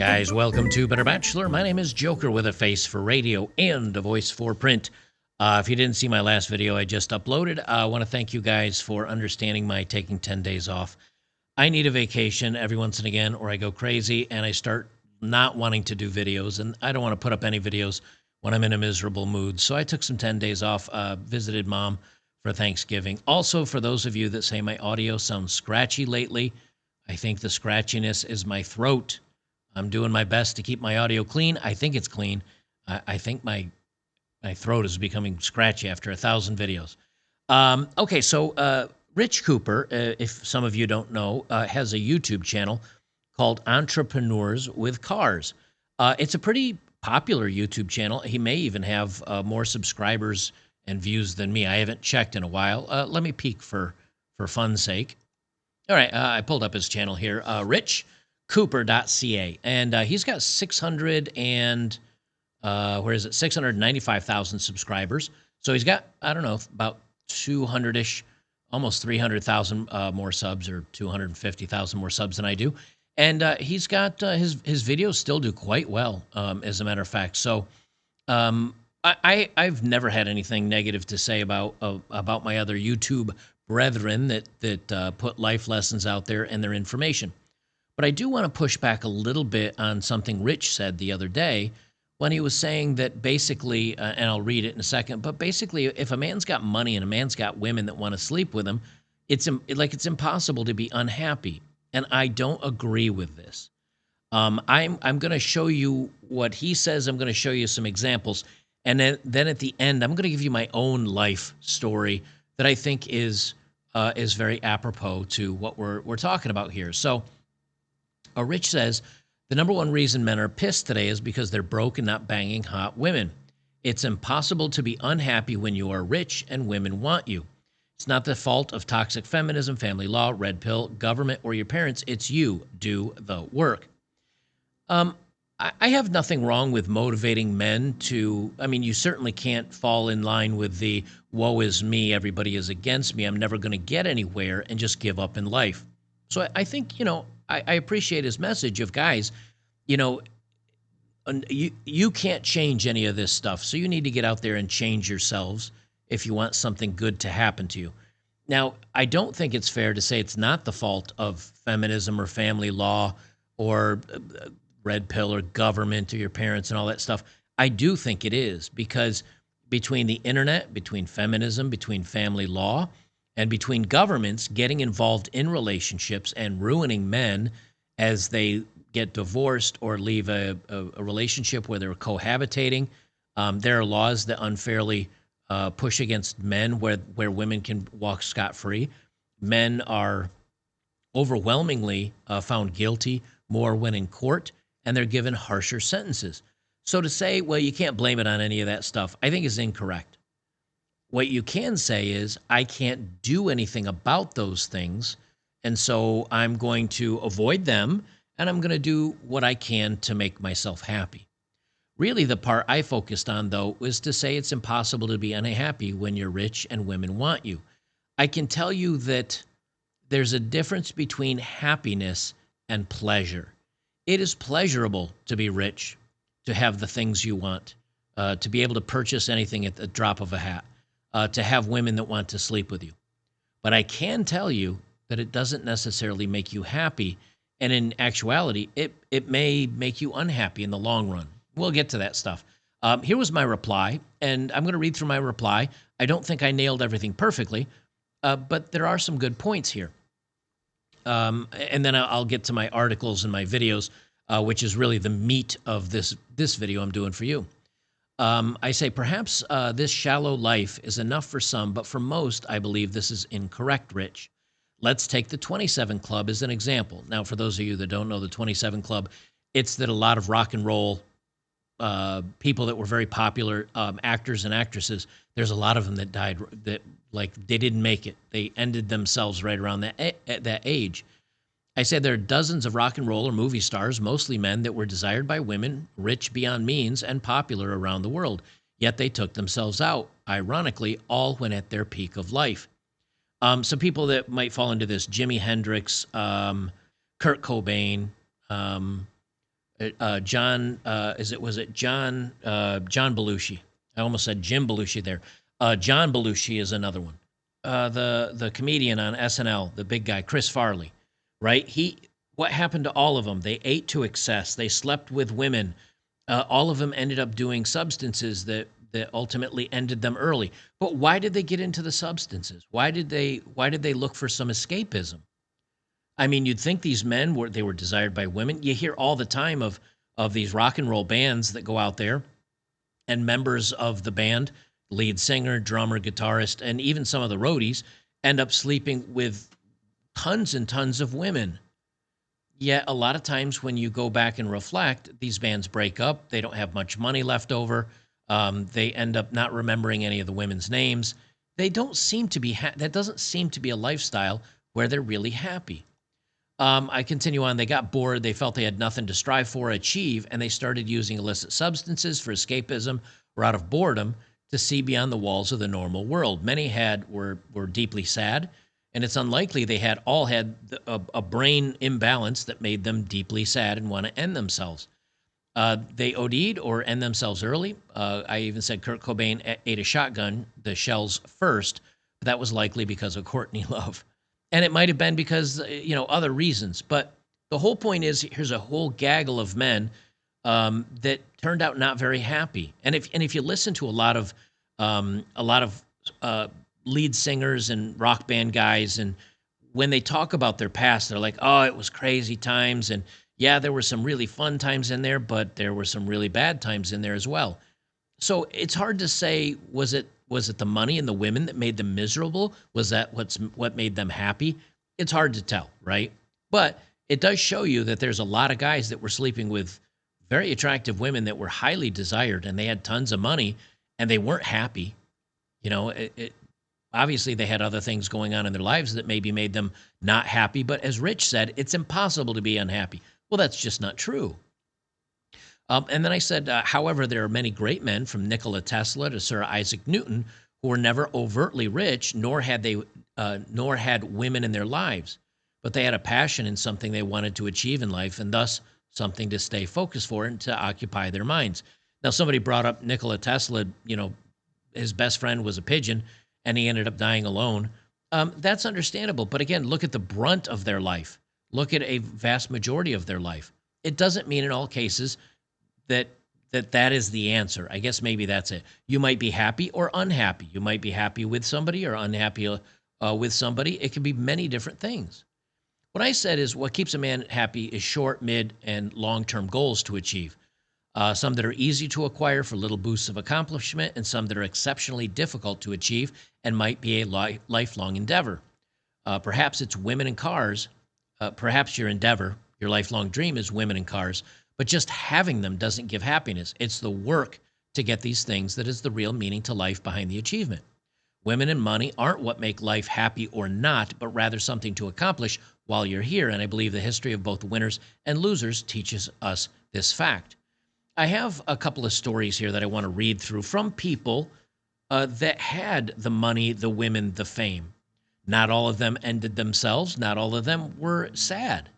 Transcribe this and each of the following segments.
guys, welcome to Better Bachelor. My name is Joker with a face for radio and a voice for print. If you didn't see my last video I just uploaded, I want to thank you guys for understanding my taking 10 days off. I need a vacation every once and again, or I go crazy and I start not wanting to do videos, and I don't want to put up any videos when I'm in a miserable mood. So I took some 10 days off, visited mom for Thanksgiving. Also, for those of you that say my audio sounds scratchy lately, I think the scratchiness is my throat. I'm doing my best to keep my audio clean. I think it's clean. I think my throat is becoming scratchy after 1,000 videos. Okay, so Rich Cooper, if some of you don't know, has a YouTube channel called Entrepreneurs with Cars. It's a pretty popular YouTube channel. He may even have more subscribers and views than me. I haven't checked in a while. Let me peek for fun's sake. All right, I pulled up his channel here, richcooper.ca, and he's got 695,000 subscribers. So he's got, I don't know, about 200-ish, almost 300,000 more subs, or 250,000 more subs than I do. And he's got his videos still do quite well, as a matter of fact. So I've never had anything negative to say about my other YouTube brethren that put life lessons out there and their information. But I do want to push back a little bit on something Rich said the other day when he was saying that basically, and I'll read it in a second, but basically if a man's got money and a man's got women that want to sleep with him, it's impossible to be unhappy. And I don't agree with this. I'm going to show you what he says. I'm going to show you some examples. And then at the end, I'm going to give you my own life story that I think is very apropos to what we're talking about here. So Rich says, the number one reason men are pissed today is because they're broke and not banging hot women. It's impossible to be unhappy when you are rich and women want you. It's not the fault of toxic feminism, family law, red pill, government, or your parents. It's you. Do the work. I have nothing wrong with motivating men to, I mean, you certainly can't fall in line with the woe is me, everybody is against me, I'm never going to get anywhere, and just give up in life. So I think, I appreciate his message of, guys, you can't change any of this stuff, so you need to get out there and change yourselves if you want something good to happen to you. Now, I don't think it's fair to say it's not the fault of feminism or family law or red pill or government or your parents and all that stuff. I do think it is, because between the internet, between feminism, between family law, and between governments getting involved in relationships and ruining men as they get divorced or leave a relationship where they're cohabitating, there are laws that unfairly push against men where women can walk scot-free. Men are overwhelmingly found guilty more when in court, and they're given harsher sentences. So to say, well, you can't blame it on any of that stuff, I think is incorrect. What you can say is, I can't do anything about those things, and so I'm going to avoid them, and I'm going to do what I can to make myself happy. Really, the part I focused on, though, was to say it's impossible to be unhappy when you're rich and women want you. I can tell you that there's a difference between happiness and pleasure. It is pleasurable to be rich, to have the things you want, to be able to purchase anything at the drop of a hat, to have women that want to sleep with you. But I can tell you that it doesn't necessarily make you happy, and in actuality, it may make you unhappy in the long run. We'll get to that stuff. Here was my reply, and I'm going to read through my reply. I don't think I nailed everything perfectly, but there are some good points here. And then I'll get to my articles and my videos, which is really the meat of this video I'm doing for you. I say, perhaps this shallow life is enough for some, but for most, I believe this is incorrect, Rich. Let's take the 27 Club as an example. Now, for those of you that don't know the 27 Club, it's that a lot of rock and roll people that were very popular, actors and actresses, there's a lot of them that died, that they didn't make it. They ended themselves right around that age. I said there are dozens of rock and roll or movie stars, mostly men, that were desired by women, rich beyond means, and popular around the world. Yet they took themselves out, ironically, all when at their peak of life. Some people that might fall into this: Jimi Hendrix, Kurt Cobain, John, was it John, John Belushi? I almost said Jim Belushi there. John Belushi is another one. The comedian on SNL, the big guy, Chris Farley, right? What happened to all of them? They ate to excess. They slept with women. All of them ended up doing substances that ultimately ended them early. But why did they get into the substances? Why did they look for some escapism? I mean, you'd think these men were desired by women. You hear all the time of these rock and roll bands that go out there, and members of the band, lead singer, drummer, guitarist, and even some of the roadies end up sleeping with tons and tons of women. Yet a lot of times when you go back and reflect, these bands break up. They don't have much money left over. They end up not remembering any of the women's names. They don't seem to be. That doesn't seem to be a lifestyle where they're really happy. I continue on. They got bored. They felt they had nothing to strive for, achieve, and they started using illicit substances for escapism or out of boredom to see beyond the walls of the normal world. Many were deeply sad, and it's unlikely they all had a brain imbalance that made them deeply sad and want to end themselves. They OD'd or end themselves early. I even said Kurt Cobain ate a shotgun, the shells first, but that was likely because of Courtney Love. And it might have been because, other reasons. But the whole point is here's a whole gaggle of men that turned out not very happy. And if you listen to a lot of lead singers and rock band guys, and when they talk about their past, they're like, oh, it was crazy times. And yeah, there were some really fun times in there, but there were some really bad times in there as well. So it's hard to say, was it the money and the women that made them miserable? Was that what made them happy? It's hard to tell, right? But it does show you that there's a lot of guys that were sleeping with very attractive women that were highly desired, and they had tons of money, and they weren't happy. Obviously they had other things going on in their lives that maybe made them not happy. But as Rich said, it's impossible to be unhappy. Well, that's just not true. And then I said, however, there are many great men, from Nikola Tesla to Sir Isaac Newton, who were never overtly rich, nor had women in their lives, but they had a passion in something they wanted to achieve in life, and thus something to stay focused for and to occupy their minds. Now, somebody brought up Nikola Tesla. His best friend was a pigeon, and he ended up dying alone. That's understandable, but again, look at the brunt of their life. Look at a vast majority of their life. It doesn't mean in all cases that is the answer. I guess maybe that's it. You might be happy or unhappy. You might be happy with somebody or unhappy with somebody. It can be many different things. What I said is what keeps a man happy is short, mid, and long-term goals to achieve. Some that are easy to acquire for little boosts of accomplishment, and some that are exceptionally difficult to achieve and might be a lifelong endeavor. Perhaps it's women and cars. Perhaps your endeavor, your lifelong dream is women and cars. But just having them doesn't give happiness. It's the work to get these things that is the real meaning to life behind the achievement. Women and money aren't what make life happy or not, but rather something to accomplish while you're here. And I believe the history of both winners and losers teaches us this fact. I have a couple of stories here that I want to read through from people that had the money, the women, the fame. Not all of them ended themselves. Not all of them were sad.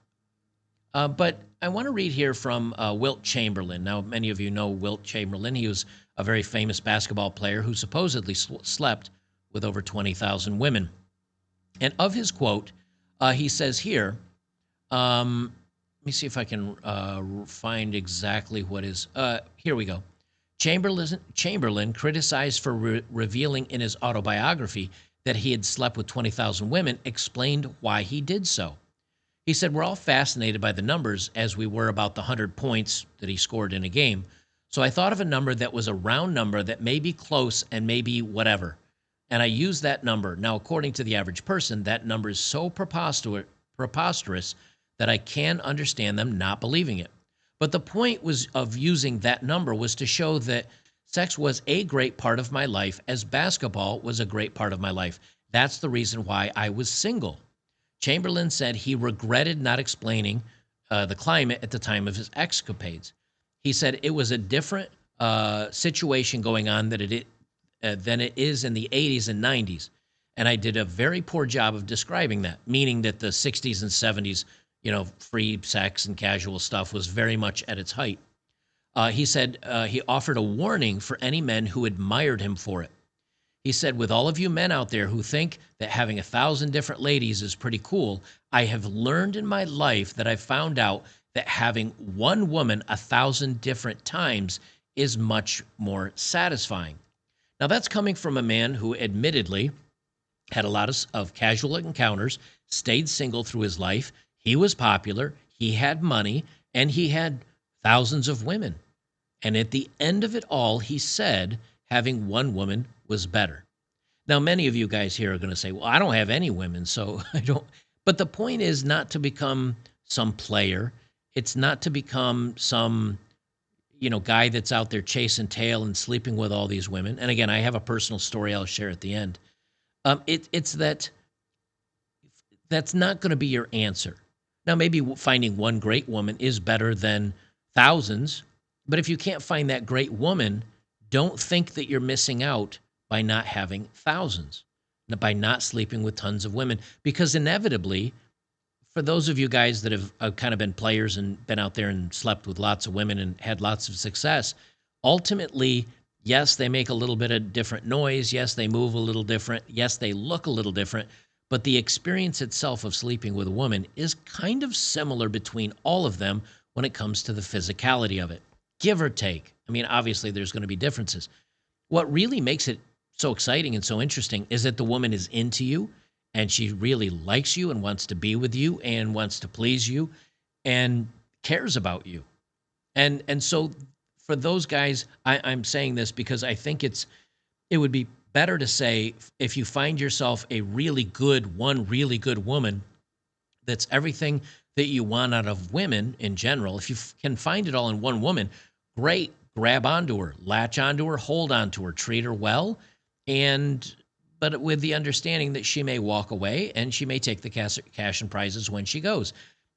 But I want to read here from Wilt Chamberlain. Now, many of you know Wilt Chamberlain. He was a very famous basketball player who supposedly slept with over 20,000 women. And of his quote, he says here, let me see if I can find exactly what is, here we go. Chamberlain criticized for revealing in his autobiography that he had slept with 20,000 women, explained why he did so. He said, we're all fascinated by the numbers, as we were about the 100 points that he scored in a game. So I thought of a number that was a round number that may be close and maybe whatever. And I used that number. Now, according to the average person, that number is so preposterous that I can understand them not believing it. But the point of using that number was to show that sex was a great part of my life, as basketball was a great part of my life. That's the reason why I was single. Chamberlain said he regretted not explaining the climate at the time of his escapades. He said it was a different situation going on than it is in the 80s and 90s. And I did a very poor job of describing that, meaning that the 60s and 70s, free sex and casual stuff was very much at its height. He said he offered a warning for any men who admired him for it. He said, with all of you men out there who think that having 1,000 different ladies is pretty cool, I have learned in my life that I've found out that having one woman 1,000 different times is much more satisfying. Now, that's coming from a man who admittedly had a lot of casual encounters, stayed single through his life. He was popular, he had money, and he had thousands of women. And at the end of it all, he said having one woman was better. Now, many of you guys here are going to say, well, I don't have any women, so I don't. But the point is not to become some player. It's not to become some, guy that's out there chasing tail and sleeping with all these women. And again, I have a personal story I'll share at the end. It's that's not going to be your answer. Now, maybe finding one great woman is better than thousands, but if you can't find that great woman, don't think that you're missing out by not having thousands, by not sleeping with tons of women, because inevitably, for those of you guys that have kind of been players and been out there and slept with lots of women and had lots of success, ultimately, yes, they make a little bit of different noise. Yes, they move a little different. Yes, they look a little different. But the experience itself of sleeping with a woman is kind of similar between all of them when it comes to the physicality of it, give or take. I mean, obviously, there's going to be differences. What really makes it so exciting and so interesting is that the woman is into you and she really likes you and wants to be with you and wants to please you and cares about you. And so for those guys, I'm saying this because I think it would be better to say, if you find yourself one really good woman that's everything that you want out of women in general, if you can find it all in one woman, great. Grab onto her, latch onto her, hold onto her, treat her well, but with the understanding that she may walk away and she may take the cash and prizes when she goes.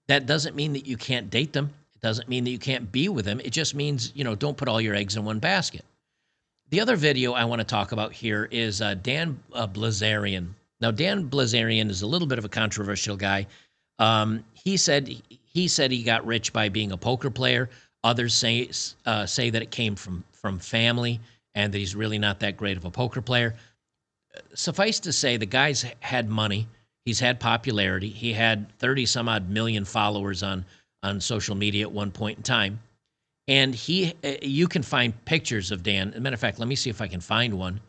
That doesn't mean that you can't date them. It doesn't mean that you can't be with them. It just means, don't put all your eggs in one basket. The other video I want to talk about here is Dan Bilzerian. Now, Dan Bilzerian is a little bit of a controversial guy. He said he got rich by being a poker player. Others say that it came from family and that he's really not that great of a poker player. Suffice to say, the guy's had money. He's had popularity. He had 30 some odd million followers on social media at one point in time. And you can find pictures of Dan. As a matter of fact, let me see if I can find one.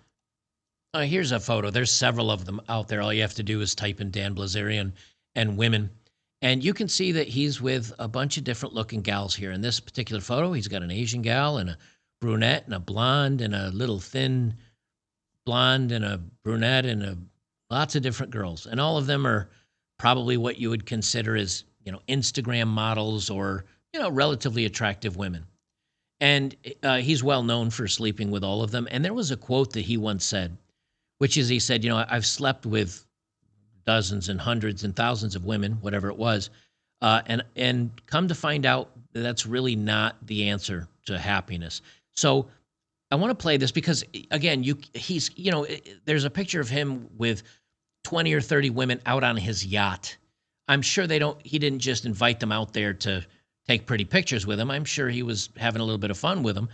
Here's a photo. There's several of them out there. All you have to do is type in Dan Bilzerian and women. And you can see that he's with a bunch of different looking gals here. In this particular photo, he's got an Asian gal and a brunette and a blonde and a little thin blonde and a brunette and lots of different girls. And all of them are probably what you would consider as, Instagram models or, relatively attractive women. And he's well known for sleeping with all of them. And there was a quote that he once said, which is he said, I've slept with dozens and hundreds and thousands of women, whatever it was, and come to find out that's really not the answer to happiness. So I want to play this because, again, there's a picture of him with 20 or 30 women out on his yacht. I'm sure he didn't just invite them out there to take pretty pictures with him. I'm sure he was having a little bit of fun with them.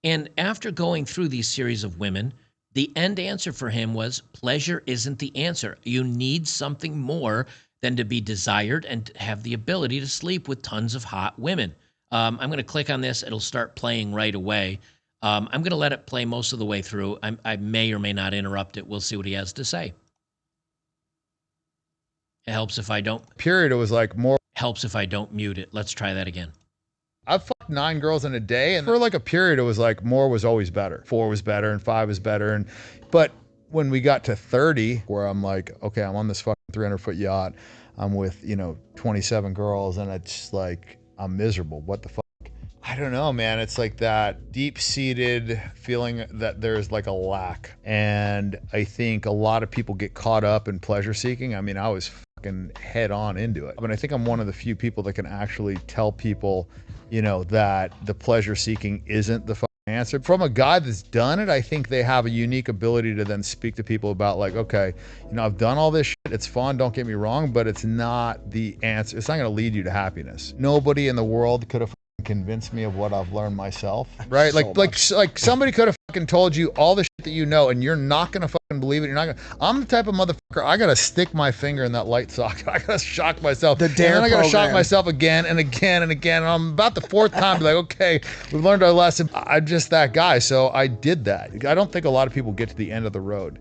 And after going through these series of women, the end answer for him was pleasure isn't the answer. You need something more than to be desired and have the ability to sleep with tons of hot women. I'm going to click on this. It'll start playing right away. I'm going to let it play most of the way through. I may or may not interrupt it. We'll see what he has to say. It helps if I don't. Period. It was like more. Helps if I don't mute it. Let's try that again. I've fucked 9 girls in a day, and for like a period, it was like more was always better. 4 was better, and 5 was better. But when we got to 30, where I'm like, okay, I'm on this fucking 300-foot yacht. I'm with 27 girls, and it's like I'm miserable. What the fuck? I don't know, man. It's like that deep-seated feeling that there's like a lack, and I think a lot of people get caught up in pleasure seeking. I mean, I was fucking head on into it. I mean, I think I'm one of the few people that can actually tell people, that the pleasure seeking isn't the fucking answer. From a guy that's done it, I think they have a unique ability to then speak to people about like, okay, I've done all this shit. It's fun, don't get me wrong, but it's not the answer. It's not going to lead you to happiness. Nobody in the world could have convinced me of what I've learned myself, right? Like somebody could have fucking told you all the shit that you know, and you're not gonna fucking believe it. You're not gonna. I'm the type of motherfucker. I gotta stick my finger in that light socket. I gotta shock myself. The dare and then I gotta program. shock myself again and again and again. And I'm about the fourth time, be like, okay, we've learned our lesson. I'm just that guy, so I did that. I don't think a lot of people get to the end of the road,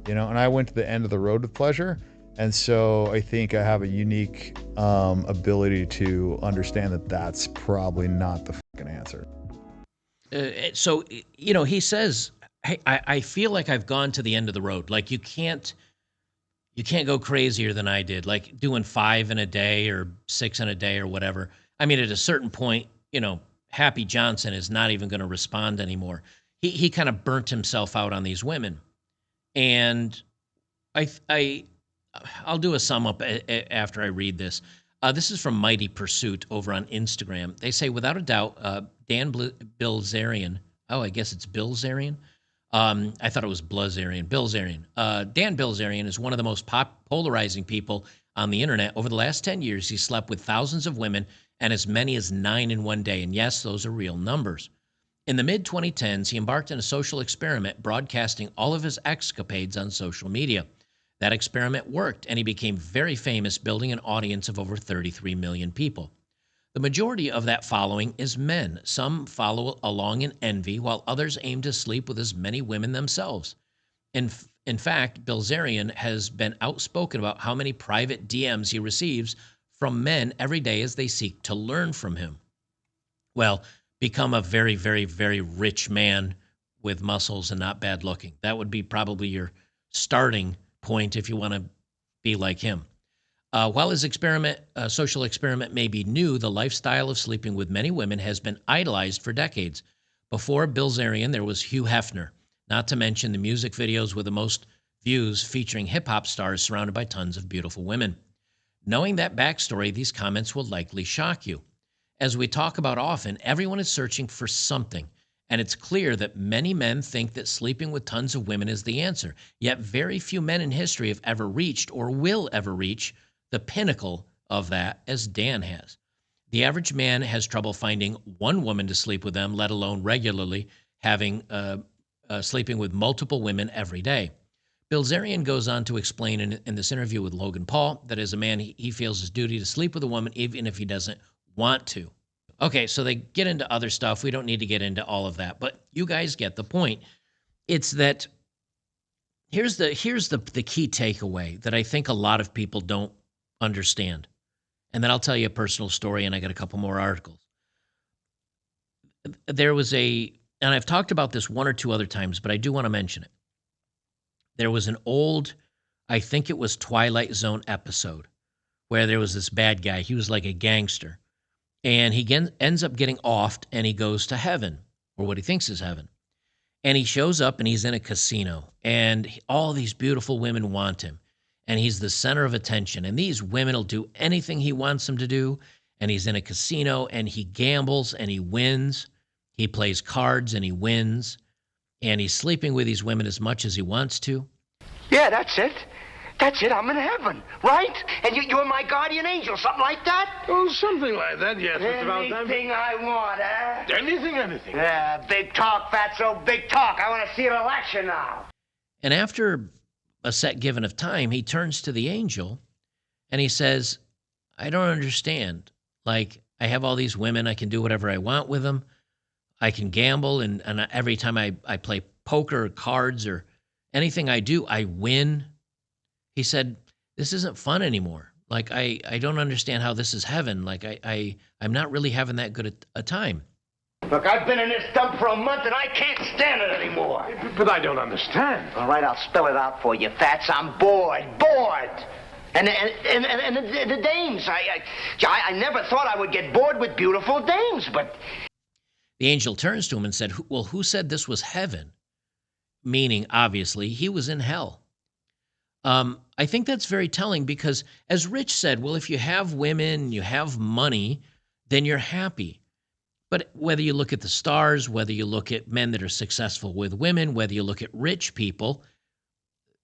and I went to the end of the road with pleasure. And so I think I have a unique ability to understand that that's probably not the fucking answer. So, he says, hey, I feel like I've gone to the end of the road. Like you can't go crazier than I did, like doing 5 in a day or 6 in a day or whatever. I mean, at a certain point, Happy Johnson is not even going to respond anymore. He kind of burnt himself out on these women. And I'll do a sum up after I read this. This is from Mighty Pursuit over on Instagram. They say, without a doubt, Dan Bilzerian. Oh, I guess it's Bilzerian. I thought it was Blazarian. Bilzerian. Dan Bilzerian is one of the most polarizing people on the internet. Over the last 10 years, he slept with thousands of women and as many as 9 in one day. And yes, those are real numbers. In the mid-2010s, he embarked on a social experiment, broadcasting all of his escapades on social media. That experiment worked, and he became very famous, building an audience of over 33 million people. The majority of that following is men. Some follow along in envy, while others aim to sleep with as many women themselves. In fact, Bilzerian has been outspoken about how many private DMs he receives from men every day as they seek to learn from him. Well, become a very, very, very rich man with muscles and not bad looking. That would be probably your starting point if you want to be like him. While his social experiment may be new, the lifestyle of sleeping with many women has been idolized for decades. Before Bilzerian, there was Hugh Hefner, not to mention the music videos with the most views featuring hip-hop stars surrounded by tons of beautiful women. Knowing that backstory, these comments will likely shock you. As we talk about often, everyone is searching for something. And it's clear that many men think that sleeping with tons of women is the answer. Yet very few men in history have ever reached or will ever reach the pinnacle of that as Dan has. The average man has trouble finding one woman to sleep with them, let alone regularly having sleeping with multiple women every day. Bilzerian goes on to explain in this interview with Logan Paul that as a man, he feels his duty to sleep with a woman even if he doesn't want to. Okay, so they get into other stuff. We don't need to get into all of that, but you guys get the point. It's that here's the key takeaway that I think a lot of people don't understand. And then I'll tell you a personal story, and I got a couple more articles. There was and I've talked about this one or two other times, but I do want to mention it. There was an old, I think it was Twilight Zone episode, where there was this bad guy. He was like a gangster. And he ends up getting offed, and he goes to heaven, or what he thinks is heaven. And he shows up, and he's in a casino, and all these beautiful women want him, and he's the center of attention. And these women will do anything he wants them to do, and he's in a casino, and he gambles, and he wins. He plays cards, and he wins, and he's sleeping with these women as much as he wants to. Yeah, that's it. That's it, I'm in heaven, right? And you're my guardian angel, something like that? Oh, something like that, yes, Mr. Valentine. Anything I want, eh? Anything. Yeah, big talk, fatso, big talk. I want to see it in action now. And after a set given of time, he turns to the angel, and he says, I don't understand. Like, I have all these women, I can do whatever I want with them. I can gamble, and every time I play poker or cards or anything I do, I win. He said, this isn't fun anymore. Like, I don't understand how this is heaven. Like, I'm not really having that good a time. Look, I've been in this dump for a month, and I can't stand it anymore. But I don't understand. All right, I'll spell it out for you, Fats. I'm bored. And the dames. I never thought I would get bored with beautiful dames, but... The angel turns to him and said, well, who said this was heaven? Meaning, obviously, he was in hell. I think that's very telling because, as Rich said, well, if you have women, you have money, then you're happy. But whether you look at the stars, whether you look at men that are successful with women, whether you look at rich people,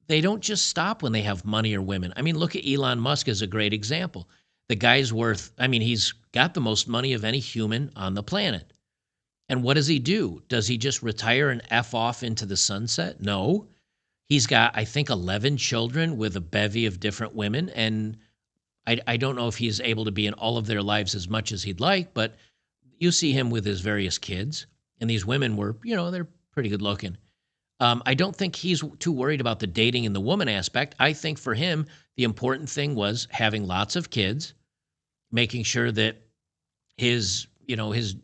they don't just stop when they have money or women. I mean, look at Elon Musk as a great example. The guy's worth, I mean, he's got the most money of any human on the planet. And what does he do? Does he just retire and F off into the sunset? No. He's got, I think, 11 children with a bevy of different women. And I don't know if he's able to be in all of their lives as much as he'd like, but you see him with his various kids. And these women were, they're pretty good looking. I don't think he's too worried about the dating and the woman aspect. I think for him, the important thing was having lots of kids, making sure that his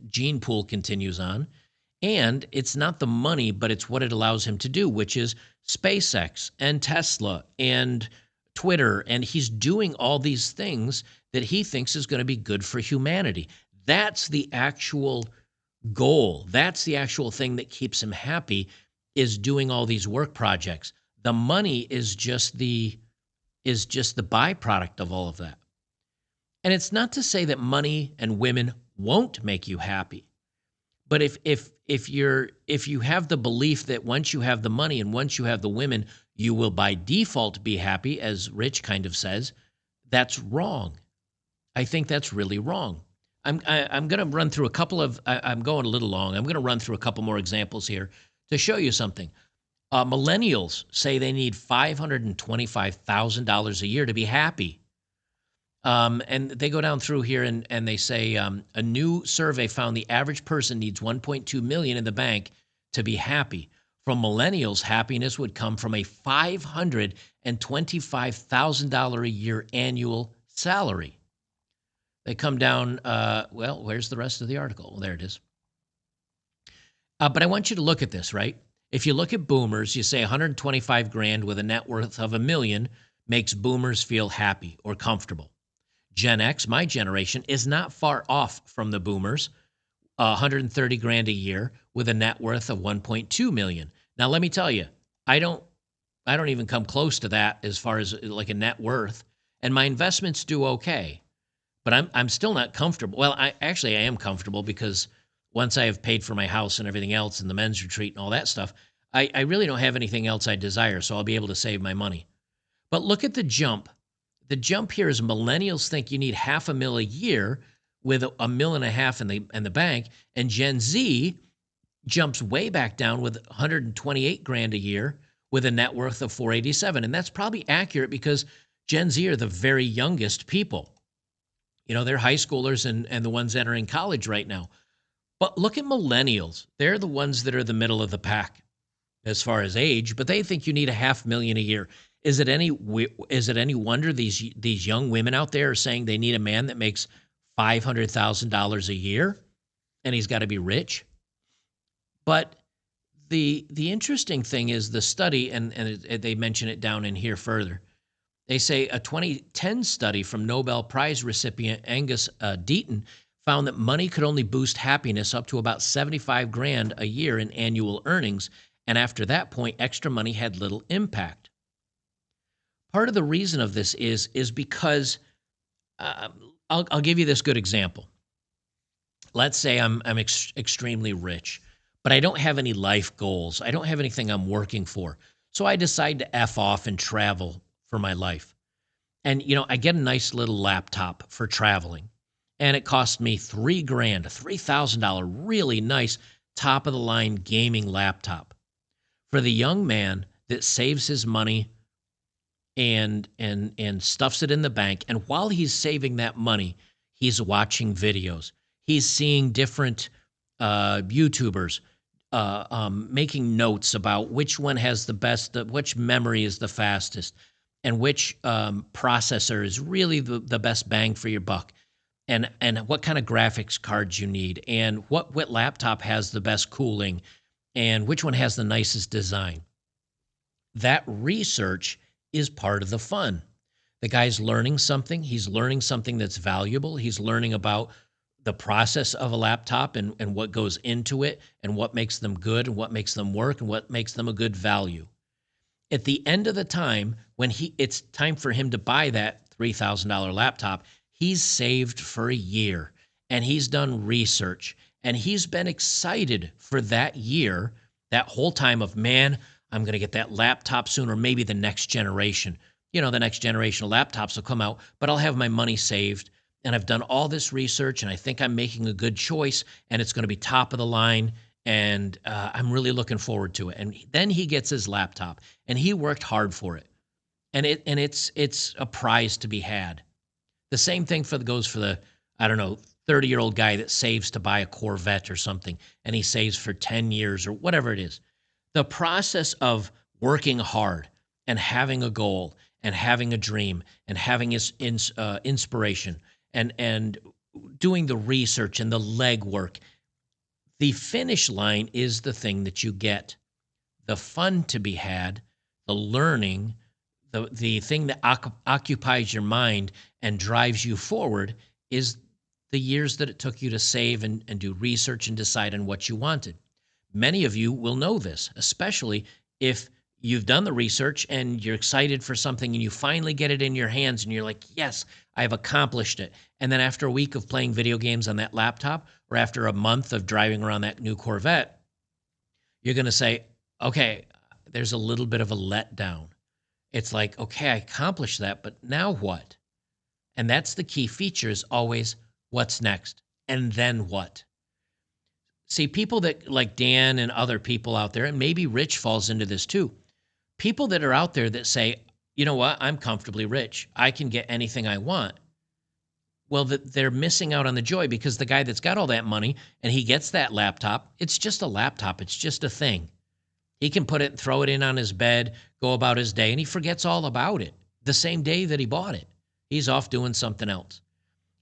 gene pool continues on. And it's not the money, but it's what it allows him to do, which is SpaceX and Tesla and Twitter. And he's doing all these things that he thinks is going to be good for humanity. That's the actual goal. That's the actual thing that keeps him happy, is doing all these work projects. The money is just the byproduct of all of that. And it's not to say that money and women won't make you happy. But if you have the belief that once you have the money and once you have the women, you will by default be happy, as Rich kind of says, that's wrong. I think that's really wrong. I'm going to run through a couple of, I'm going a little long. I'm going to run through a couple more examples here to show you something. Millennials say they need $525,000 a year to be happy. And they go down through here and they say a new survey found the average person needs $1.2 million in the bank to be happy. From millennials, happiness would come from a $525,000 a year annual salary. They come down, where's the rest of the article? Well, there it is. But I want you to look at this, right? If you look at boomers, you say 125 grand with a net worth of $1 million makes boomers feel happy or comfortable. Gen X, my generation, is not far off from the boomers, 130 grand a year with a net worth of 1.2 million. Now, let me tell you, I don't even come close to that as far as like a net worth, and my investments do okay, but I'm still not comfortable. Well, I am comfortable because once I have paid for my house and everything else and the men's retreat and all that stuff, I really don't have anything else I desire, so I'll be able to save my money. But look at the jump. The jump here is millennials think you need $500,000 a year with $1.5 million in the bank, and Gen Z jumps way back down with 128 grand a year with a net worth of 487. And that's probably accurate because Gen Z are the very youngest people. They're high schoolers and the ones that are in college right now. But look at millennials. They're the ones that are the middle of the pack as far as age, but they think you need $500,000 a year. Is it any wonder these young women out there are saying they need a man that makes $500,000 a year and he's got to be rich? But the interesting thing is the study, and they mention it down in here further. They say a 2010 study from Nobel Prize recipient Angus Deaton found that money could only boost happiness up to about 75 grand a year in annual earnings, and after that point, extra money had little impact. Part of the reason of this is because I'll give you this good example. Let's say I'm extremely rich, but I don't have any life goals. I don't have anything I'm working for. So I decide to F off and travel for my life. And, I get a nice little laptop for traveling. And it cost me $3,000, $3,000, really nice top of the line gaming laptop. For the young man that saves his money and stuffs it in the bank, and while he's saving that money, he's watching videos. He's seeing different YouTubers making notes about which one has the best, which memory is the fastest, and which processor is really the best bang for your buck, and what kind of graphics cards you need, and what laptop has the best cooling, and which one has the nicest design. That research is part of the fun. The guy's learning something. He's learning something that's valuable. He's learning about the process of a laptop and what goes into it and what makes them good and what makes them work and what makes them a good value. At the end of the time, when it's time for him to buy that $3,000 laptop, he's saved for a year and he's done research And he's been excited for that year, that whole time of, man, I'm going to get that laptop soon, or maybe the next generation. You know, the next generation of laptops will come out, but I'll have my money saved. And I've done all this research, and I think I'm making a good choice, and it's going to be top of the line. And I'm really looking forward to it. And then he gets his laptop, and he worked hard for it. And it's a prize to be had. The same thing goes for the, I don't know, 30-year-old guy that saves to buy a Corvette or something, and he saves for 10 years or whatever it is. The process of working hard and having a goal and having a dream and having inspiration and doing the research and the legwork, the finish line is the thing that you get. The fun to be had, the learning, the thing that occupies your mind and drives you forward is the years that it took you to save and do research and decide on what you wanted. Many of you will know this, especially if you've done the research and you're excited for something and you finally get it in your hands and you're like, yes, I've accomplished it. And then after a week of playing video games on that laptop, or after a month of driving around that new Corvette, you're going to say, okay, there's a little bit of a letdown. It's like, okay, I accomplished that, but now what? And that's the key feature, is always what's next, and then what? See, people that like Dan and other people out there, and maybe Rich falls into this too, people that are out there that say, you know what, I'm comfortably rich, I can get anything I want. Well, they're missing out on the joy, because the guy that's got all that money and he gets that laptop, it's just a laptop, it's just a thing. He can put it, throw it in on his bed, go about his day, and he forgets all about it the same day that he bought it. He's off doing something else.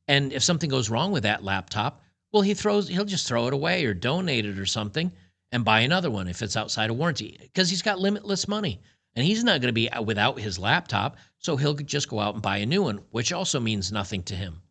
And if something goes wrong with that laptop, well, he'll just throw it away or donate it or something and buy another one if it's outside of warranty, because he's got limitless money and he's not going to be without his laptop. So he'll just go out and buy a new one, which also means nothing to him.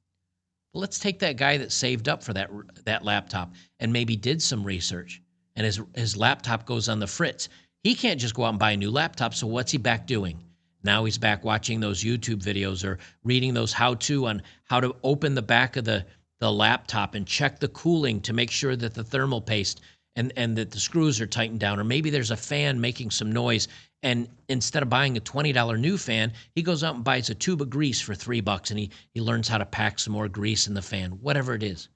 But let's take that guy that saved up for that laptop and maybe did some research, and his laptop goes on the fritz. He can't just go out and buy a new laptop. So what's he back doing? Now he's back watching those YouTube videos or reading those how-to on how to open the back of the laptop and check the cooling to make sure that the thermal paste and that the screws are tightened down. Or maybe there's a fan making some noise, and instead of buying a $20 new fan, he goes out and buys a tube of grease for $3, and he learns how to pack some more grease in the fan, whatever it is.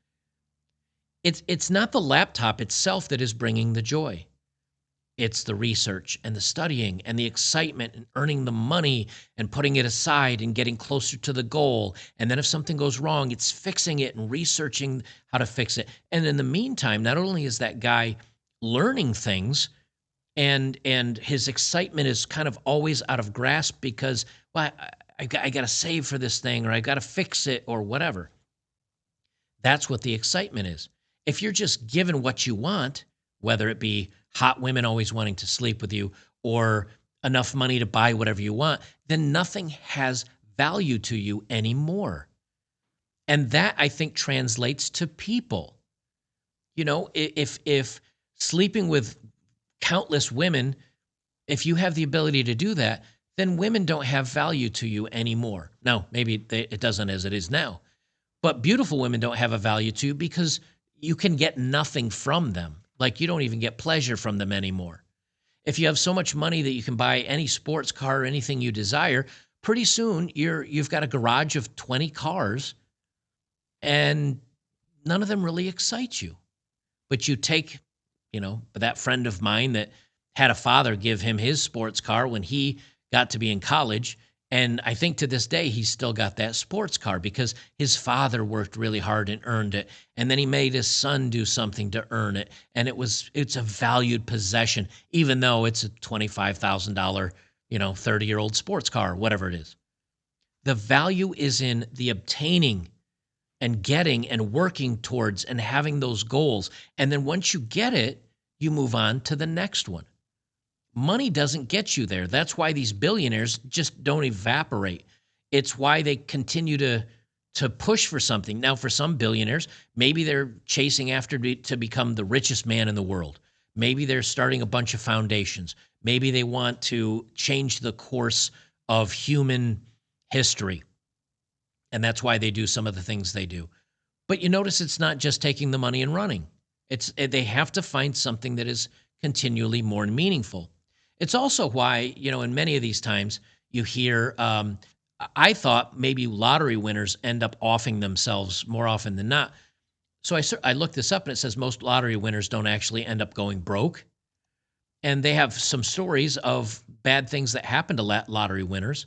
It's not the laptop itself that is bringing the joy. It's the research and the studying and the excitement and earning the money and putting it aside and getting closer to the goal. And then if something goes wrong, it's fixing it and researching how to fix it. And in the meantime, not only is that guy learning things, and his excitement is kind of always out of grasp because, well, I got to save for this thing, or I got to fix it, or whatever. That's what the excitement is. If you're just given what you want, whether it be hot women always wanting to sleep with you or enough money to buy whatever you want, then nothing has value to you anymore. And that, I think, translates to people. You know, if sleeping with countless women, if you have the ability to do that, then women don't have value to you anymore. Now, maybe it doesn't as it is now, but beautiful women don't have a value to you because you can get nothing from them. Like, you don't even get pleasure from them anymore. If you have so much money that you can buy any sports car or anything you desire, pretty soon you've got a garage of 20 cars and none of them really excite you. But you take, that friend of mine that had a father give him his sports car when he got to be in college. And I think to this day, he's still got that sports car because his father worked really hard and earned it. And then he made his son do something to earn it. And it's a valued possession, even though it's a $25,000, 30-year-old sports car, whatever it is. The value is in the obtaining and getting and working towards and having those goals. And then once you get it, you move on to the next one. Money doesn't get you there. That's why these billionaires just don't evaporate. It's why they continue to push for something. Now, for some billionaires, maybe they're chasing after to become the richest man in the world. Maybe they're starting a bunch of foundations. Maybe they want to change the course of human history. And that's why they do some of the things they do. But you notice it's not just taking the money and running. They have to find something that is continually more meaningful. It's also why, in many of these times you hear, I thought maybe lottery winners end up offing themselves more often than not. So I looked this up and it says most lottery winners don't actually end up going broke. And they have some stories of bad things that happen to lottery winners.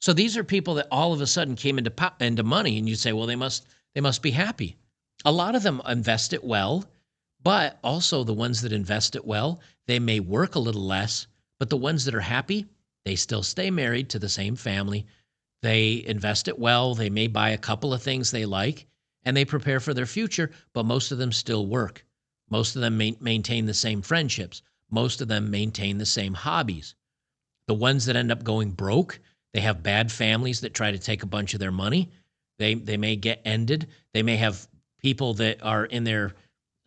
So these are people that all of a sudden came into money, and you say, well, they must be happy. A lot of them invest it well, but also the ones that invest it well, they may work a little less, but the ones that are happy, they still stay married to the same family. They invest it well. They may buy a couple of things they like, and they prepare for their future, but most of them still work. Most of them maintain the same friendships. Most of them maintain the same hobbies. The ones that end up going broke, they have bad families that try to take a bunch of their money. They may get ended. They may have people that are in their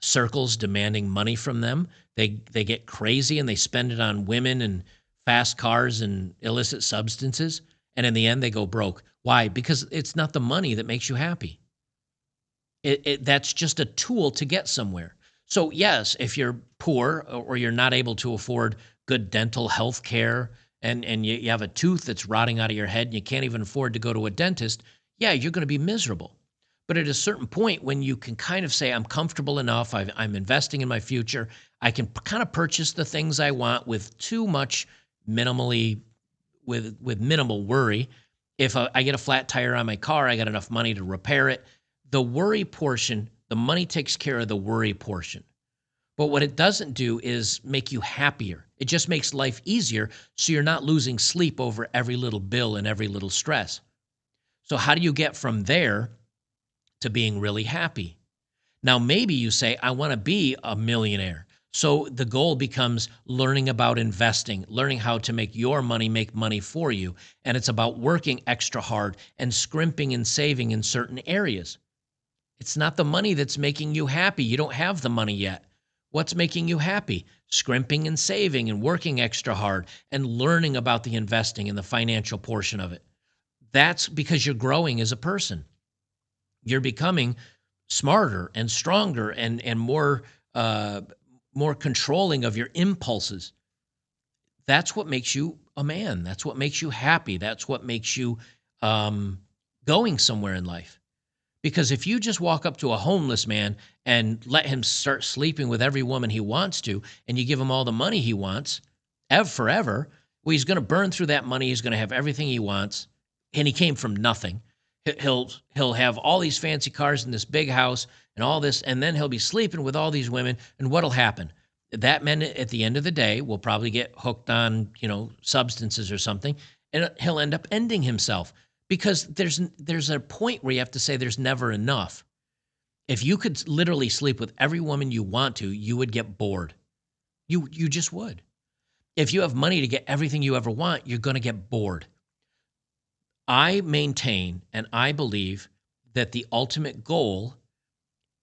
circles demanding money from them. They get crazy and they spend it on women and fast cars and illicit substances. And in the end, they go broke. Why? Because it's not the money that makes you happy. That's just a tool to get somewhere. So yes, if you're poor or you're not able to afford good dental health care and you have a tooth that's rotting out of your head and you can't even afford to go to a dentist, yeah, you're going to be miserable. But at a certain point when you can kind of say, I'm comfortable enough, I'm investing in my future, I can kind of purchase the things I want with with minimal worry. If I get a flat tire on my car, I got enough money to repair it. The worry portion, the money takes care of the worry portion. But what it doesn't do is make you happier. It just makes life easier so you're not losing sleep over every little bill and every little stress. So how do you get from there to being really happy? Now, maybe you say, I want to be a millionaire. So the goal becomes learning about investing, learning how to make your money make money for you. And it's about working extra hard and scrimping and saving in certain areas. It's not the money that's making you happy. You don't have the money yet. What's making you happy? Scrimping and saving and working extra hard and learning about the investing and the financial portion of it. That's because you're growing as a person. You're becoming smarter and stronger and more controlling of your impulses. That's what makes you a man. That's what makes you happy. That's what makes you going somewhere in life. Because if you just walk up to a homeless man and let him start sleeping with every woman he wants to, and you give him all the money he wants forever, well, he's going to burn through that money. He's going to have everything he wants, and he came from nothing. He'll have all these fancy cars in this big house and all this, and then he'll be sleeping with all these women. And what'll happen? That man at the end of the day will probably get hooked on, substances or something, and he'll end up ending himself. Because there's a point where you have to say there's never enough. If you could literally sleep with every woman you want to, you would get bored. You just would. If you have money to get everything you ever want, you're going to get bored. I maintain and I believe that the ultimate goal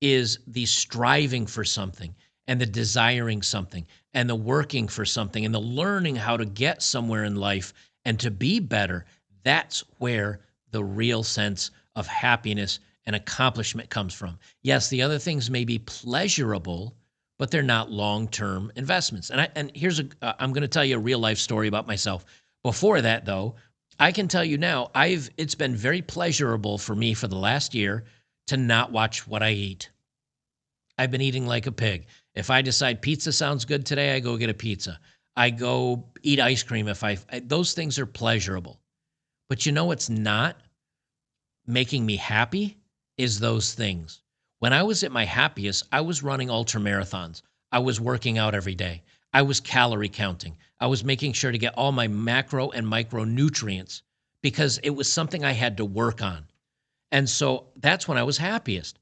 is the striving for something and the desiring something and the working for something and the learning how to get somewhere in life and to be better. That's where the real sense of happiness and accomplishment comes from. Yes, the other things may be pleasurable, but they're not long-term investments. And here's I'm going to tell you a real life story about myself. Before that, though, I can tell you now, it's been very pleasurable for me for the last year to not watch what I eat. I've been eating like a pig. If I decide pizza sounds good today, I go get a pizza. I go eat ice cream those things are pleasurable. But what's not making me happy is those things. When I was at my happiest, I was running ultra marathons. I was working out every day. I was calorie counting. I was making sure to get all my macro and micronutrients because it was something I had to work on. And so that's when I was happiest.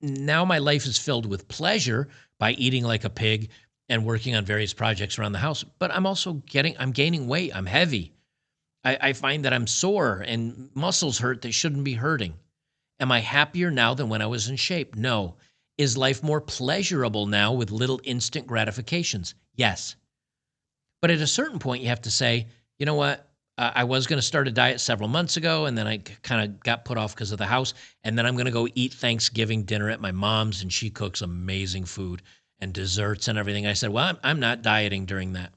Now my life is filled with pleasure by eating like a pig and working on various projects around the house. But I'm gaining weight. I'm heavy. I find that I'm sore and muscles hurt that shouldn't be hurting. Am I happier now than when I was in shape? No. Is life more pleasurable now with little instant gratifications? Yes. But at a certain point, you have to say, you know what? I was going to start a diet several months ago, and then I kind of got put off because of the house. And then I'm going to go eat Thanksgiving dinner at my mom's, and she cooks amazing food and desserts and everything. I said, well, I'm not dieting during that.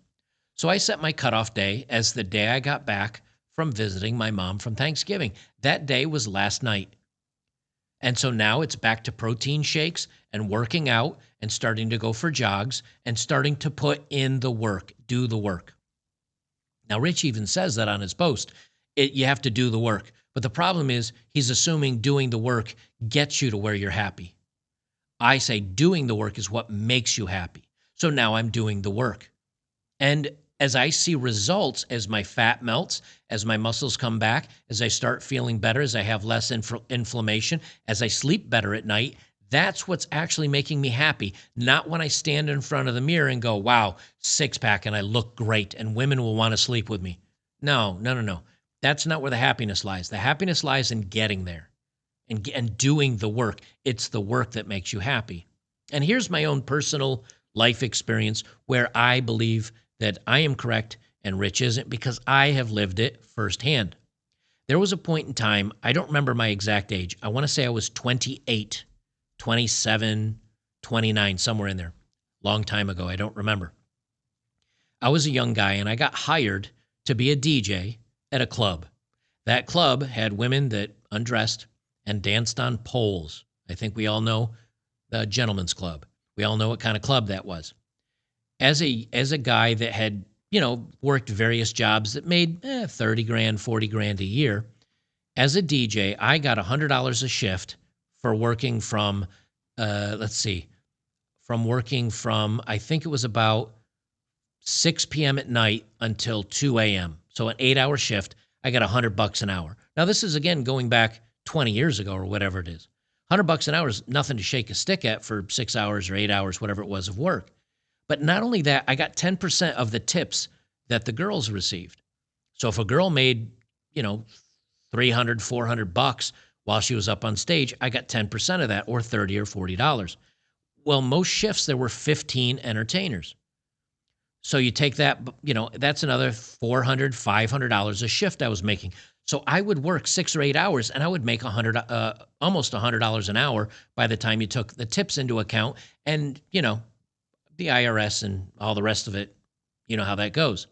So I set my cutoff day as the day I got back from visiting my mom from Thanksgiving. That day was last night. And so now it's back to protein shakes and working out and starting to go for jogs and starting to put in the work, do the work. Now, Rich even says that on his post. You have to do the work. But the problem is he's assuming doing the work gets you to where you're happy. I say doing the work is what makes you happy. So now I'm doing the work. And as I see results, as my fat melts, as my muscles come back, as I start feeling better, as I have less inflammation, as I sleep better at night, that's what's actually making me happy, not when I stand in front of the mirror and go, wow, six-pack and I look great and women will want to sleep with me. No. That's not where the happiness lies. The happiness lies in getting there and doing the work. It's the work that makes you happy. And here's my own personal life experience where I believe that I am correct and Rich isn't because I have lived it firsthand. There was a point in time, I don't remember my exact age. I want to say I was 28. 27, 29, somewhere in there. Long time ago, I don't remember. I was a young guy and I got hired to be a DJ at a club. That club had women that undressed and danced on poles. I think we all know the Gentleman's Club. We all know what kind of club that was. As a guy that had, worked various jobs that made 30 grand, 40 grand a year, as a DJ, I got $100 a shift for working from, I think it was about 6 p.m. at night until 2 a.m. So an 8-hour shift, I got $100 an hour. Now this is again going back 20 years ago or whatever it is. $100 an hour is nothing to shake a stick at for 6 hours or 8 hours, whatever it was of work. But not only that, I got 10% of the tips that the girls received. So if a girl made, $300, $400 while she was up on stage, I got 10% of that, or $30 or $40. Well, most shifts, there were 15 entertainers. So you take that, that's another $400, $500 a shift I was making. So I would work 6 or 8 hours and I would make almost $100 an hour by the time you took the tips into account and, the IRS and all the rest of it, you know how that goes.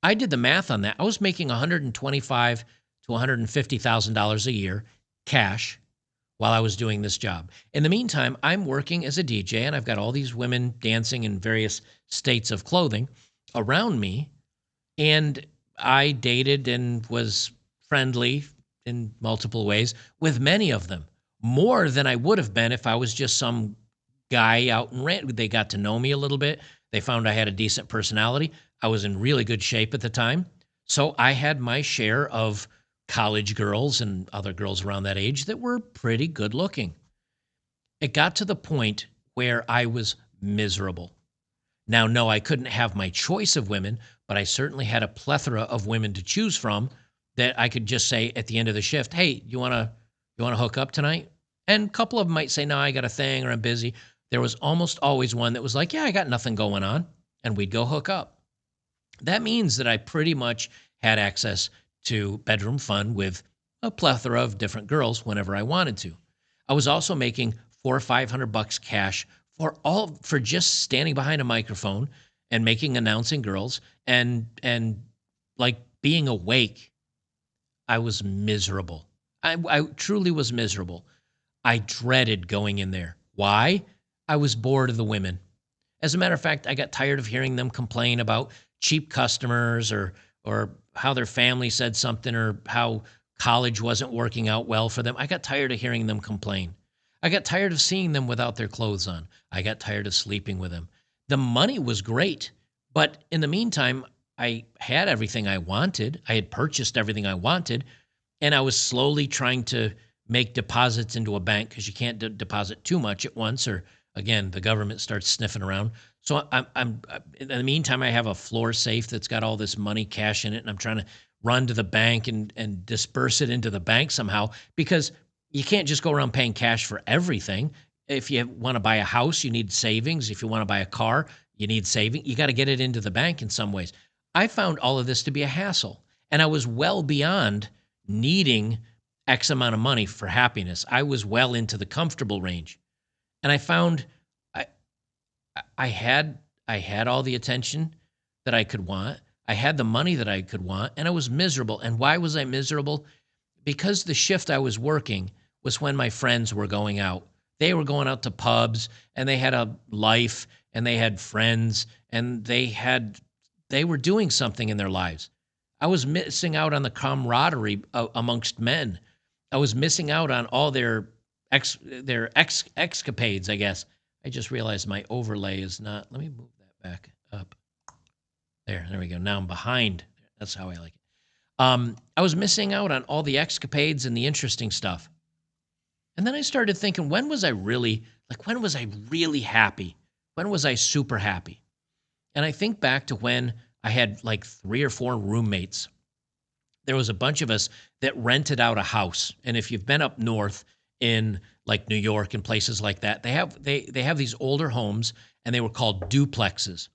I did the math on that. I was making $125,000 to $150,000 a year cash while I was doing this job. In the meantime, I'm working as a DJ and I've got all these women dancing in various states of clothing around me. And I dated and was friendly in multiple ways with many of them, more than I would have been if I was just some guy out and ran. They got to know me a little bit. They found I had a decent personality. I was in really good shape at the time. So I had my share of college girls and other girls around that age that were pretty good looking. It got to the point where I was miserable. Now, no, I couldn't have my choice of women, but I certainly had a plethora of women to choose from that I could just say at the end of the shift, hey, you want to hook up tonight? And a couple of them might say, no, I got a thing or I'm busy. There was almost always one that was like, yeah, I got nothing going on. And we'd go hook up. That means that I pretty much had access to bedroom fun with a plethora of different girls whenever I wanted to. I was also making $400 or $500 cash for just standing behind a microphone and announcing girls and like being awake. I was miserable. I truly was miserable. I dreaded going in there. Why? I was bored of the women. As a matter of fact, I got tired of hearing them complain about cheap customers or how their family said something or how college wasn't working out well for them. I got tired of hearing them complain. I got tired of seeing them without their clothes on. I got tired of sleeping with them. The money was great, but in the meantime, I had everything I wanted. I had purchased everything I wanted, and I was slowly trying to make deposits into a bank because you can't deposit too much at once or, again, the government starts sniffing around. So I'm in the meantime, I have a floor safe that's got all this money, cash in it, and I'm trying to run to the bank and disperse it into the bank somehow because you can't just go around paying cash for everything. If you want to buy a house, you need savings. If you want to buy a car, you need saving. You got to get it into the bank in some ways. I found all of this to be a hassle. And I was well beyond needing X amount of money for happiness. I was well into the comfortable range. And I found I I had all the attention that I could want. I had the money that I could want, and I was miserable. And why was I miserable? Because the shift I was working was when my friends were going out. They were going out to pubs, and they had a life, and they had friends, and they were doing something in their lives. I was missing out on the camaraderie amongst men. I was missing out on all their escapades, I guess. I just realized my overlay is not. Let me move that back up. There we go. Now I'm behind. That's how I like it. I was missing out on all the escapades and the interesting stuff. And then I started thinking, when was I really happy? When was I super happy? And I think back to when I had like 3 or 4 roommates. There was a bunch of us that rented out a house. And if you've been up north in like New York and places like that, they have these older homes, and they were called duplexes,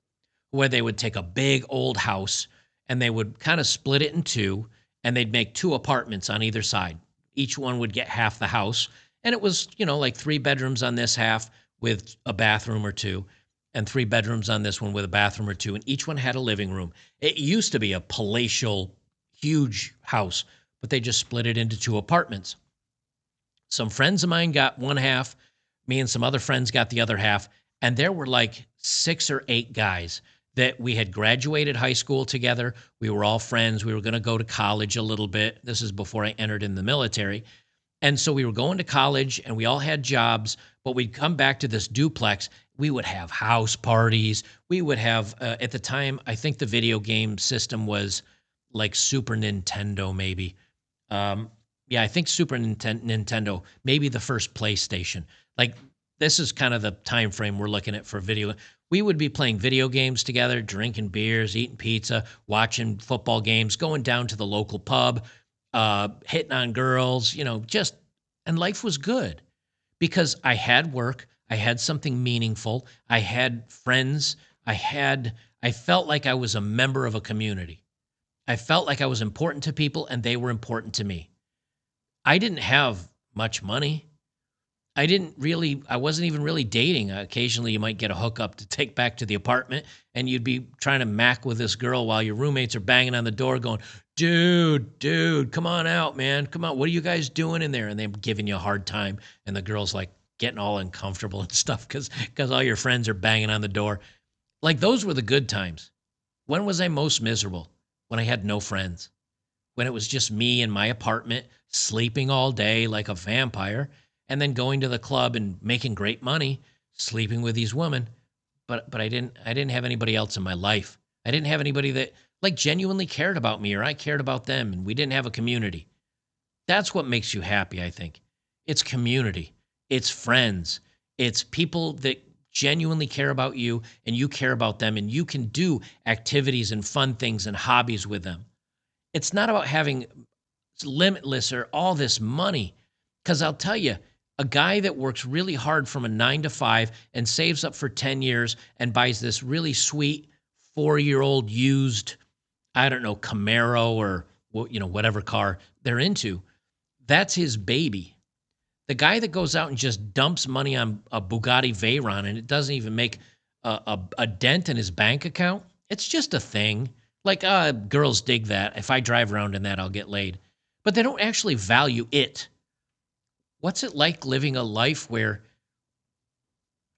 where they would take a big old house and they would kind of split it in two, and they'd make 2 apartments on either side. Each one would get half the house. And it was, like 3 bedrooms on this half with a bathroom or 2, and 3 bedrooms on this one with a bathroom or 2, and each one had a living room. It used to be a palatial, huge house, but they just split it into 2 apartments. Some friends of mine got one half, me and some other friends got the other half, and there were like 6 or 8 guys that we had graduated high school together. We were all friends. We were going to go to college a little bit. This is before I entered in the military. And so we were going to college, and we all had jobs, but we'd come back to this duplex. We would have house parties. We would have, at the time, I think the video game system was like Super Nintendo, maybe. Yeah, I think Super Nintendo, maybe the first PlayStation. Like, this is kind of the time frame we're looking at for video. We would be playing video games together, drinking beers, eating pizza, watching football games, going down to the local pub, hitting on girls, and life was good because I had work. I had something meaningful. I had friends. I felt like I was a member of a community. I felt like I was important to people, and they were important to me. I didn't have much money. I wasn't even really dating. Occasionally you might get a hookup to take back to the apartment, and you'd be trying to mac with this girl while your roommates are banging on the door going, dude, come on out, man. Come on. What are you guys doing in there? And they're giving you a hard time. And the girl's like getting all uncomfortable and stuff because all your friends are banging on the door. Like, those were the good times. When was I most miserable? When I had no friends. When it was just me in my apartment, sleeping all day like a vampire, and then going to the club and making great money, sleeping with these women. But I didn't have anybody else in my life. I didn't have anybody that like genuinely cared about me, or I cared about them, and we didn't have a community. That's what makes you happy, I think. It's community. It's friends. It's people that genuinely care about you, and you care about them, and you can do activities and fun things and hobbies with them. It's not about having limitless or all this money, because I'll tell you, a guy that works really hard from a 9 to 5 and saves up for 10 years and buys this really sweet 4-year-old used, I don't know, Camaro or whatever car they're into, that's his baby. The guy that goes out and just dumps money on a Bugatti Veyron and it doesn't even make a dent in his bank account, it's just a thing. Like, girls dig that. If I drive around in that, I'll get laid. But they don't actually value it. What's it like living a life where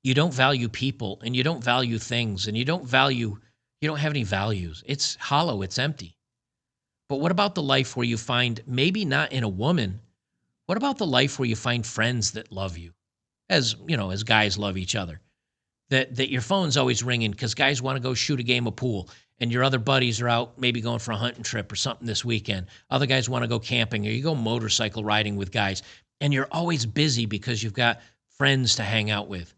you don't value people and you don't value things and you don't have any values? It's hollow, it's empty. But what about the life where you find, maybe not in a woman, what about the life where you find friends that love you? As guys love each other. That your phone's always ringing because guys want to go shoot a game of pool, and your other buddies are out maybe going for a hunting trip or something this weekend. Other guys want to go camping, or you go motorcycle riding with guys, and you're always busy because you've got friends to hang out with.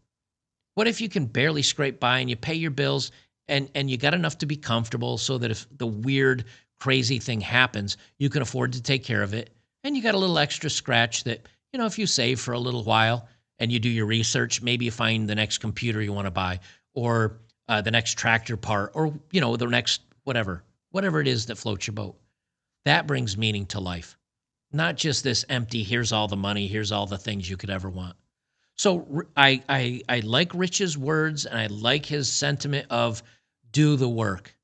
What if you can barely scrape by and you pay your bills and you got enough to be comfortable so that if the weird, crazy thing happens, you can afford to take care of it, and you got a little extra scratch that, if you save for a little while and you do your research, maybe you find the next computer you want to buy, or the next tractor part, or, the next whatever it is that floats your boat. That brings meaning to life. Not just this empty, here's all the money, here's all the things you could ever want. So I like Rich's words, and I like his sentiment of do the work.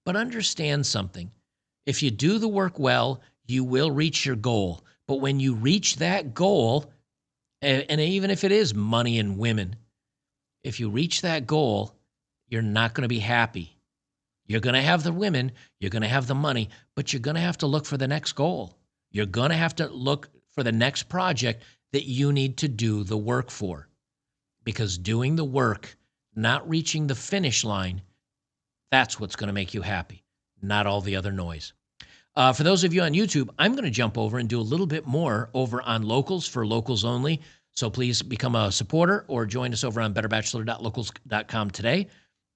But understand something. If you do the work well, you will reach your goal. But when you reach that goal, and even if it is money and women, if you reach that goal, you're not going to be happy. You're going to have the women, you're going to have the money, but you're going to have to look for the next goal. You're going to have to look for the next project that you need to do the work for. Because doing the work, not reaching the finish line, that's what's going to make you happy, not all the other noise. For those of you on YouTube, I'm going to jump over and do a little bit more over on Locals for Locals only. So please become a supporter or join us over on betterbachelor.locals.com today.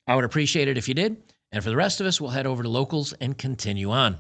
I would appreciate it if you did. And for the rest of us, we'll head over to Locals and continue on.